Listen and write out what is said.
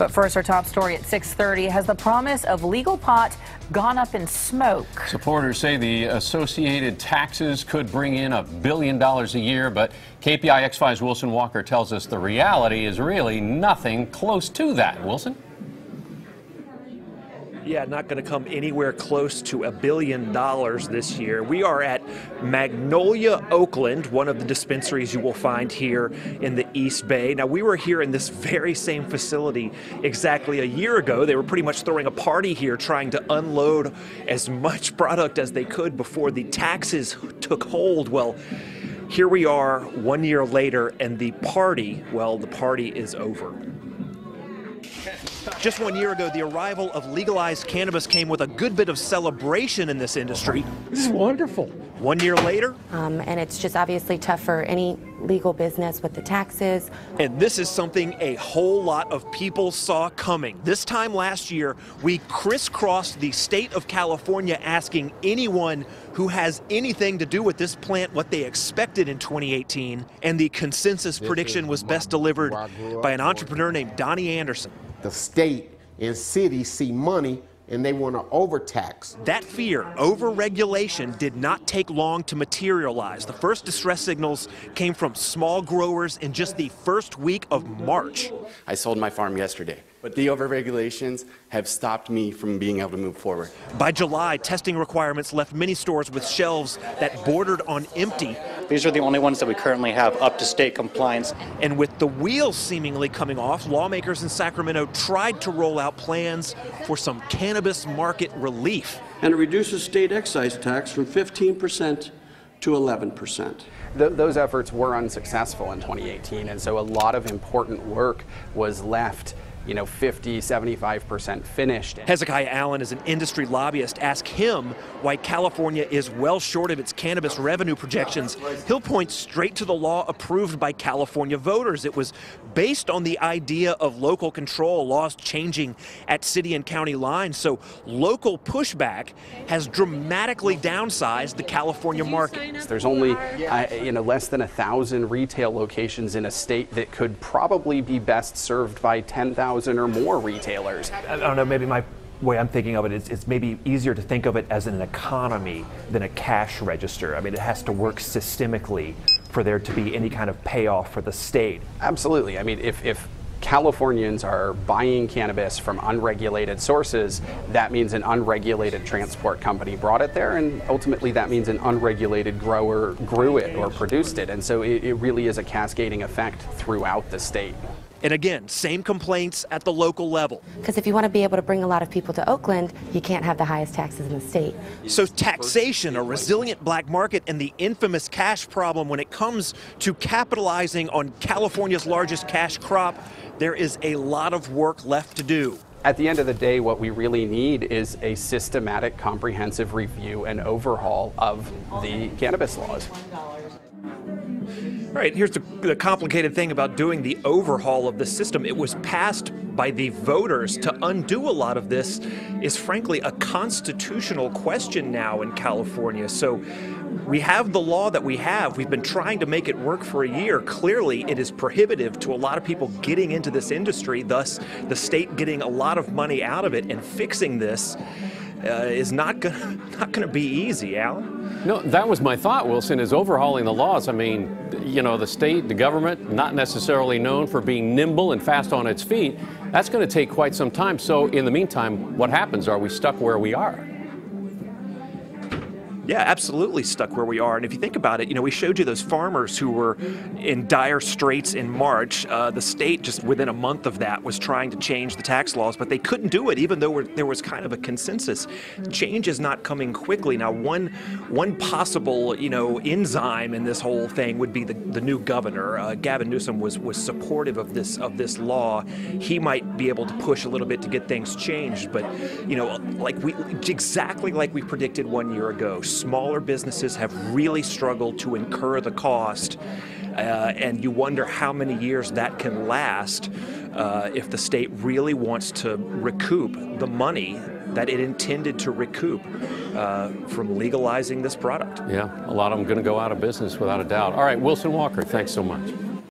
But first, our top story at 6:30. Has the promise of legal pot gone up in smoke? Supporters say the associated taxes could bring in $1 billion a year, but KPIX 5's Wilson Walker tells us the reality is really nothing close to that. Wilson? Yeah, not going to come anywhere close to $1 billion this year. We are at Magnolia, Oakland, one of the dispensaries you will find here in the East Bay. Now, we were here in this very same facility exactly a year ago. They were pretty much throwing a party here, trying to unload as much product as they could before the taxes took hold. Well, here we are 1 year later, and the party is over. Just 1 year ago, the arrival of legalized cannabis came with a good bit of celebration in this industry. This is wonderful. 1 year later. And it's just obviously tough for any legal business with the taxes. And this is something a whole lot of people saw coming. This time last year, we crisscrossed the state of California asking anyone who has anything to do with this plant what they expected in 2018. And the consensus prediction was best delivered by an entrepreneur named Donnie Anderson. The state and city see money and they want to overtax. That fear, over-regulation, did not take long to materialize. The first distress signals came from small growers in just the first week of March. I sold my farm yesterday, but the over-regulations have stopped me from being able to move forward. By July, testing requirements left many stores with shelves that bordered on empty. These are the only ones that we currently have up to state compliance. And with the wheels seemingly coming off, lawmakers in Sacramento tried to roll out plans for some cannabis market relief. And it reduces state excise tax from 15% to 11%. Those efforts were unsuccessful in 2018, and so a lot of important work was left 50, 75% finished. Hezekiah Allen is an industry lobbyist. Ask him why California is well short of its cannabis revenue projections. He'll point straight to the law approved by California voters. It was based on the idea of local control, laws changing at city and county lines. So local pushback has dramatically downsized the California market. There's only less than 1,000 retail locations in a state that could probably be best served by 10,000 or more retailers. I don't know, maybe my way I'm thinking of it is it's maybe easier to think of it as an economy than a cash register. I mean, it has to work systemically for there to be any kind of payoff for the state. Absolutely. I mean, if Californians are buying cannabis from unregulated sources, that means an unregulated transport company brought it there, and ultimately that means an unregulated grower grew it or produced it. And so it really is a cascading effect throughout the state. And again, same complaints at the local level. Because if you want to be able to bring a lot of people to Oakland, you can't have the highest taxes in the state. So taxation, a resilient black market, and the infamous cash problem when it comes to capitalizing on California's largest cash crop, there is a lot of work left to do. At the end of the day, what we really need is a systematic, comprehensive review and overhaul of the cannabis laws. All right, here's the complicated thing about doing the overhaul of the system. It was passed by the voters. To undo a lot of this is frankly a constitutional question now in California. So we have the law that we have. We've been trying to make it work for a year. Clearly, it is prohibitive to a lot of people getting into this industry, thus the state getting a lot of money out of it, and fixing this is not gonna be easy, Alan. No, that was my thought, Wilson, is overhauling the laws. I mean, the state, the government, not necessarily known for being nimble and fast on its feet. That's going to take quite some time. So in the meantime, what happens? Are we stuck where we are? Yeah, absolutely stuck where we are. And if you think about it, we showed you those farmers who were in dire straits in March. The state, just within a month of that, was trying to change the tax laws, but they couldn't do it, even though there was kind of a consensus. Change is not coming quickly. Now, one possible, enzyme in this whole thing would be the new governor. Gavin Newsom was supportive of this law. He might be able to push a little bit to get things changed, but exactly like we predicted 1 year ago. Smaller businesses have really struggled to incur the cost, and you wonder how many years that can last if the state really wants to recoup the money that it intended to recoup from legalizing this product. Yeah, a lot of them going to go out of business without a doubt. All right, Wilson Walker, thanks so much.